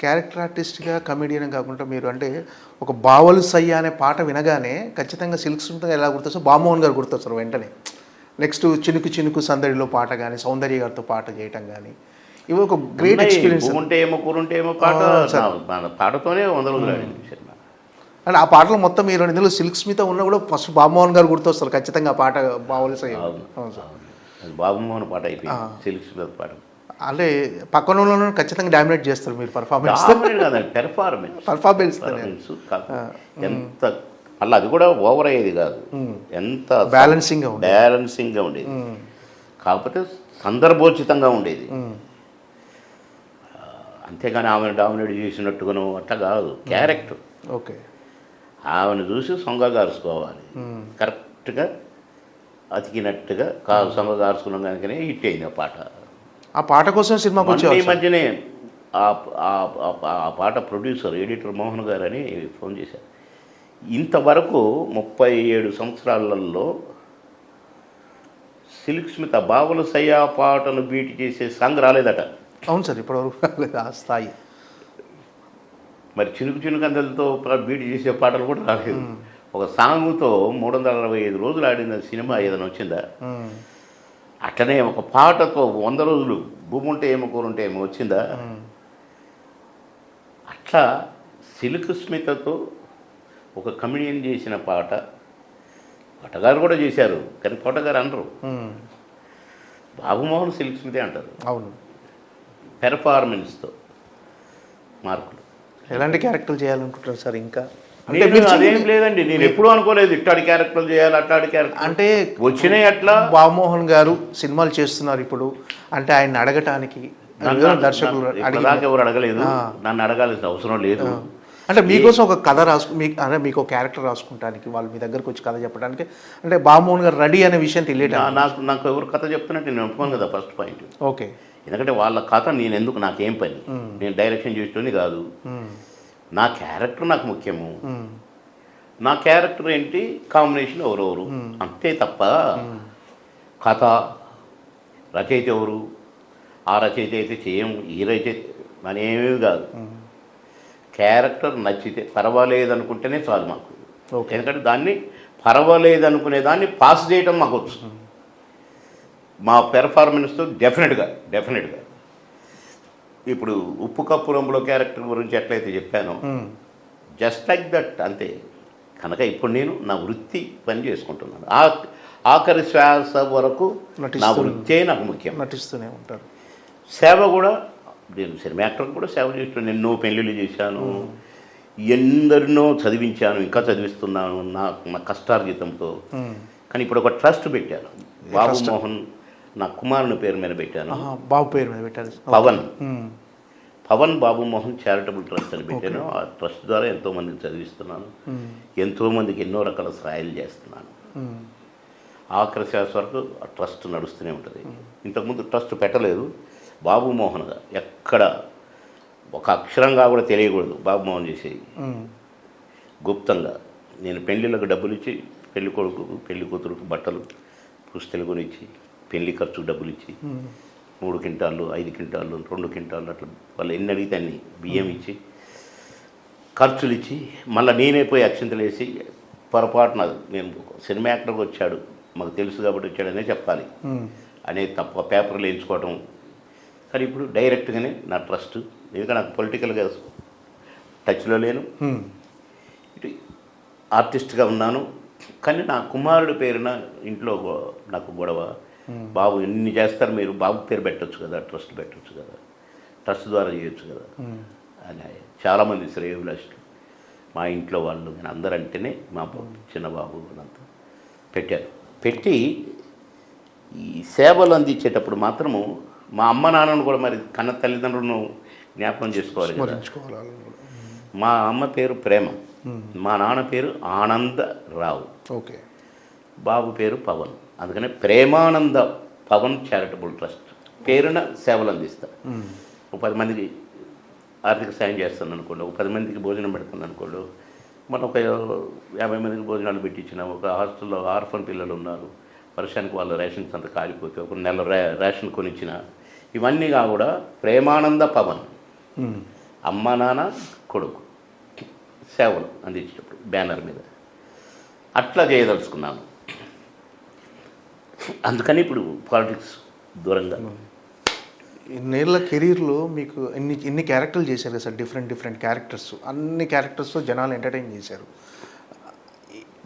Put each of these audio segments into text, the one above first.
Character ఆర్టిస్ట్గా comedian కాకుండా మీరు అంటే ఒక బావలు సయ్య అనే పాట వినగానే ఖచ్చితంగా సిల్క్ స్మిత ఎలా గుర్తొస్తారు, బామోహన్ గారు గుర్తొస్తారు వెంటనే. నెక్స్ట్ చినుకు చినుకు సందడిలో పాట కానీ, సౌందర్య గారితో పాట చేయటం కానీ, ఇవి ఒక గ్రేట్ ఎక్స్పీరియన్స్. ఉంటే ఏమో కూరుంటే ఏమో పాట మన పాటతోనే 100 రోజులు ఆడింది సినిమా. అంటే ఆ పాటలు మొత్తం మీరు ఇందులో సిల్క్ స్మిత ఉన్నా కూడా ఫస్ట్ బామోహన్ గారు గుర్తొస్తారు ఖచ్చితంగా ఆ పాట బావలు సయ్య. అవును సార్, అది బాబుమోహన్ పాట అయిపోయింది, సిల్క్ స్మిత పాట. అంటే పక్కన వాళ్ళను ఖచ్చితంగా డామినేట్ చేస్తారు మీరు పర్ఫార్మెన్స్. కాదండి, పెర్ఫార్మెన్స్ ఎంత మళ్ళీ అది కూడా ఓవర్ అయ్యేది కాదు, ఎంత బ్యాలెన్సింగ్గా ఉండేది. కాకపోతే సందర్భోచితంగా ఉండేది, అంతేగాని ఆమెను డామినేట్ చేసినట్టుగాను అట్లా కాదు. క్యారెక్టర్ ఓకే, ఆమెను చూసి సొంగగారుసుకోవాలి, కరెక్ట్గా అతికినట్టుగా సొంగగారుసుకున్నాం కనుకనే హిట్ అయింది ఆ పాట. ఆ పాట కోసం సినిమాకి వచ్చి ఈ మధ్యనే ఆ పాట ప్రొడ్యూసర్ ఎడిటర్ మోహన్ గారు అని ఫోన్ చేశారు. ఇంతవరకు 37 సంవత్సరాలలో సిల్క్ స్మిత బావల సయ్య పాటను బీట్ చేసే సాంగ్ రాలేదట. అవును సార్, ఇప్పటివరకు రాలేదు ఆ స్థాయి. మరి చినుకు చినుకు అందలతో బీట్ చేసే పాటలు కూడా రాలేదు. ఒక సాంగ్తో 365 రోజులు ఆడిన సినిమా ఏదైనా వచ్చిందా? అట్లనే ఒక పాటతో 100 రోజులు భూమి ఉంటే ఏమో కూరుంటే ఏమో వచ్చిందా? అట్లా సిల్క్ స్మితతో ఒక కమెడియన్ చేసిన పాట కోటగారు కూడా చేశారు, కానీ కోటగారు అనరు, బాబుమోహన్ సిల్క్ స్మితే అంటారు. అవును, పెర్ఫార్మెన్స్తో మార్కులు. ఎలాంటి క్యారెక్టర్ చేయాలనుకుంటారు సార్? ఇంకా అదేం లేదండి, నేను ఎప్పుడూ అనుకోలేదు ఇట్లాంటి క్యారెక్టర్లు చేయాలి, అట్లాంటి క్యారెక్టర్ అంటే వచ్చినాయి. అట్లా బాబుమోహన్ గారు సినిమాలు చేస్తున్నారు ఇప్పుడు, అంటే ఆయన అడగటానికి దర్శకులు ఎవరు అడగలేదు, నన్ను అడగాల్సిన అవసరం లేదు. అంటే మీకోసం ఒక కథ అంటే మీకు ఒక క్యారెక్టర్ రాసుకుంటానికి వాళ్ళు మీ దగ్గరకు వచ్చి కథ చెప్పడానికి అంటే బాబుమోహన్ గారు రెడీ అనే విషయం తెలియదు. నాకు ఎవరు కథ చెప్తున్నట్టు నేను ఒప్పుకోను కదా ఫస్ట్ పాయింట్. ఓకే, ఎందుకంటే వాళ్ళ కథ నేను ఎందుకు, నాకేం పని, నేను డైరెక్షన్ చేసేటోని కాదు, నా క్యారెక్టర్ నాకు ముఖ్యము. నా క్యారెక్టర్ ఏంటి, కాంబినేషన్ ఎవరెవరు అంతే తప్ప కథ రచయిత ఎవరు, ఆ రచయిత అయితే చేయము, ఈ రచయిత అనేవి కాదు. క్యారెక్టర్ నచ్చితే పర్వాలేదు అనుకుంటేనే చాలు మాకు. ఎందుకంటే దాన్ని పర్వాలేదు అనుకునే దాన్ని పాస్ చేయటం మాకు వచ్చు. మా పెర్ఫార్మెన్స్తో డెఫినెట్గా ఇప్పుడు ఉప్పు కప్పు రంగులో క్యారెక్టర్ గురించి ఎట్లయితే చెప్పానో జస్ట్ లైక్ దట్ అంతే. కనుక ఇప్పుడు నేను నా వృత్తి పని చేసుకుంటున్నాను, ఆఖరి శ్వాస వరకు నా వృత్తే నాకు ముఖ్యం. నటిస్తూనే ఉంటారు. సేవ కూడా, నేను సినిమా యాక్టర్ కూడా సేవ చేస్తున్నాను, ఎన్నో పెళ్ళిళ్ళు చేశాను, ఎందరినో చదివించాను, ఇంకా చదివిస్తున్నాను నా కష్టార్జితంతో. కానీ ఇప్పుడు ఒక ట్రస్ట్ పెట్టాను, బాబుమోహన్ నా కుమారుని పేరు మీద పెట్టాను. బాబు పేరు మీద పెట్టారు, పవన్ బాబుమోహన్ చారిటబుల్ ట్రస్ట్ అని పెట్టాను. ఆ ట్రస్ట్ ద్వారా ఎంతోమందికి చదివిస్తున్నాను, ఎంతోమందికి ఎన్నో రకాల సహాయాలు చేస్తున్నాను. ఆఖరి శ్వాస వరకు ఆ ట్రస్ట్ నడుస్తూనే ఉంటుంది. ఇంతకుముందు ట్రస్ట్ పెట్టలేదు, బాబుమోహన్గా ఎక్కడ ఒక అక్షరంగా కూడా తెలియకూడదు బాబుమోహన్ చేసేది గుప్తంగా. నేను పెళ్ళిళ్ళకు డబ్బులు ఇచ్చి, పెళ్లి కొడుకు పెళ్లి కూతురుకు బట్టలు పుస్తలు కొనిచ్చి, పెళ్లి ఖర్చుకు డబ్బులు ఇచ్చి 3 క్వింటాళ్ళు 5 క్వింటాళ్ళు 2 క్వింటాళ్ళు అట్లా వాళ్ళు ఎన్ని అడిగితే అన్ని బియ్యం ఇచ్చి ఖర్చులు ఇచ్చి, మళ్ళీ నేనే పోయి అక్షింతలు వేసి, పొరపాటున నేను సినిమా యాక్టర్కి వచ్చాడు మాకు తెలుసు కాబట్టి వచ్చాడనే చెప్పాలి అనేది తప్ప పేపర్లు వేయించుకోవటం. కానీ ఇప్పుడు డైరెక్ట్గానే నా ట్రస్ట్, ఎందుకంటే నాకు పొలిటికల్గా టచ్లో లేను, ఇటు ఆర్టిస్ట్గా ఉన్నాను. కానీ నా కుమారుడి పేరున ఇంట్లో నాకు గొడవ, బాబు ఎన్ని చేస్తారు మీరు, బాబు పేరు పెట్టచ్చు కదా, ట్రస్ట్ పెట్టచ్చు కదా, ట్రస్ట్ ద్వారా చేయొచ్చు కదా అని చాలామంది శ్రేయోభిలాషులు మా ఇంట్లో వాళ్ళు, నేను అందరంటేనే మా చిన్న బాబు అంతా పెట్టారు. పెట్టి ఈ సేవలు అందించేటప్పుడు మాత్రము మా అమ్మ నాన్నను కూడా మరి కన్న తల్లిదండ్రులను జ్ఞాపకం చేసుకోవాలి కదా. మా అమ్మ పేరు ప్రేమ, మా నాన్న పేరు ఆనందరావు, ఓకే, బాబు పేరు పవన్. అందుకనే ప్రేమానంద పవన్ చారిటబుల్ ట్రస్ట్ పేరున సేవలు అందిస్తా. ఒక 10 మందికి ఆర్థిక సాయం చేస్తాను అనుకోండి, ఒక 10 మందికి భోజనం పెడతాను అనుకోండి, మనం ఒక 50 మందికి భోజనాలు పెట్టించినాం. ఒక హాస్టల్లో ఆర్ఫన్ పిల్లలు ఉన్నారు, వర్షానికి వాళ్ళ రేషన్స్ అంతా కాలిపోతే ఒక నెల రేషన్ కొనిచ్చిన, ఇవన్నీగా కూడా ప్రేమానంద పవన్ అమ్మ నాన్న కొడుకు సేవలు అందించేటప్పుడు బ్యానర్ మీద అట్లా చేయదలుచుకున్నాను. అందుకని ఇప్పుడు పాలిటిక్స్ దూరంగా. ఇన్నేళ్ల కెరీర్లో మీకు ఇన్ని క్యారెక్టర్లు చేశారు కదా సార్, డిఫరెంట్ క్యారెక్టర్స్, అన్ని క్యారెక్టర్స్తో జనాలు ఎంటర్టైన్ చేశారు.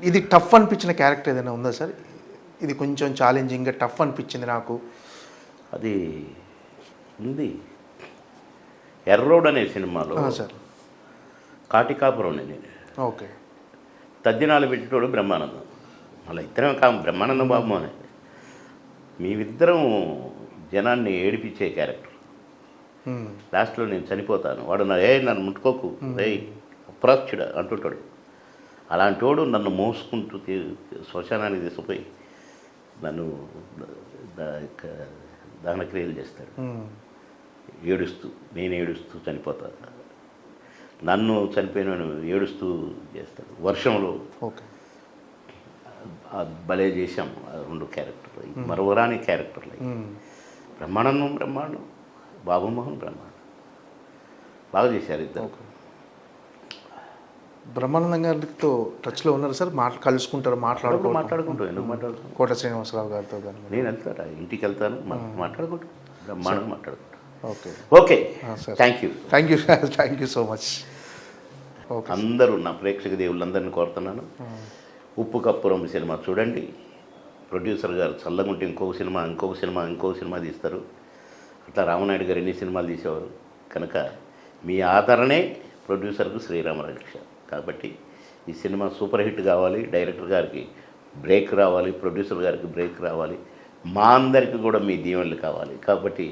ఇది టఫ్ అనిపించిన క్యారెక్టర్ ఏదైనా ఉందా సార్? ఇది కొంచెం ఛాలెంజింగ్గా టఫ్ అనిపించింది నాకు. అది ఉంది. ఎర్రోడ్ అనే సినిమాలో సార్ కాటికాపురం నేను ఓకే. తద్దినాలు పెట్టేటోడు బ్రహ్మానందం, మళ్ళీ ఇద్దరం బ్రహ్మానందం బాబు అని మేమిద్దరం జనాన్ని ఏడిపించే క్యారెక్టర్. లాస్ట్లో నేను చనిపోతాను, వాడు నన్ను ముట్టుకోకు రే అప్రాచ్యుడ అంటుంటాడు. అలాంటి వాడు నన్ను మోసుకుంటూ శ్మశానానికి తీసుకుపోయి నన్ను దహనక్రియలు చేస్తాడు. నేను ఏడుస్తూ చనిపోతాను, నన్ను చనిపోయిన ఏడుస్తూ చేస్తాడు. వర్షంలో ఓకే. భలే చేశాం ఆ 2 క్యారెక్టర్లు, మరవరాని క్యారెక్టర్లు. బ్రహ్మానందం బాబుమోహన్ బాగా చేశారు ఇద్దరు. బ్రహ్మానందం గారితో టచ్లో ఉన్నారు సార్? కలుసుకుంటారు, మాట్లాడుకుంటాం. ఎందుకు మాట్లాడుకుంటాం? కోట శ్రీనివాసరావు గారితో కానీ నేను వెళ్తాను, ఇంటికి వెళ్తాను, మాట్లాడుకుంటాం, బ్రహ్మాండంగా మాట్లాడుకుంటాం. Okay sir, thank you so much. Okay. అందరూ నా ప్రేక్షక దేవుళ్ళందరినీ కోరుతున్నాను, ఉప్పు కప్పురం సినిమా చూడండి. ప్రొడ్యూసర్ గారు చల్లగుంటే ఇంకొక సినిమా తీస్తారు. అట్లా రామనాయుడు గారు ఎన్ని సినిమాలు తీసేవారు. కనుక మీ ఆదరణే ప్రొడ్యూసర్కు శ్రీరామరక్ష. కాబట్టి ఈ సినిమా సూపర్ హిట్ కావాలి, డైరెక్టర్ గారికి బ్రేక్ రావాలి, ప్రొడ్యూసర్ గారికి బ్రేక్ రావాలి, మా అందరికీ కూడా మీ దీవెనలు కావాలి. కాబట్టి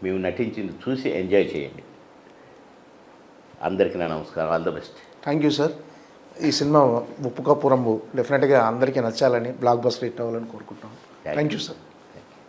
మేము నటించింది చూసి ఎంజాయ్ చేయండి. అందరికీ నా నమస్కారం. All the best. Thank you sir. ఈ సినిమా ఉప్పు కప్పురంబు డెఫినెట్గా అందరికీ నచ్చాలని, బ్లాక్ బస్టర్ హిట్ అవ్వాలని కోరుకుంటున్నాం. Thank you sir.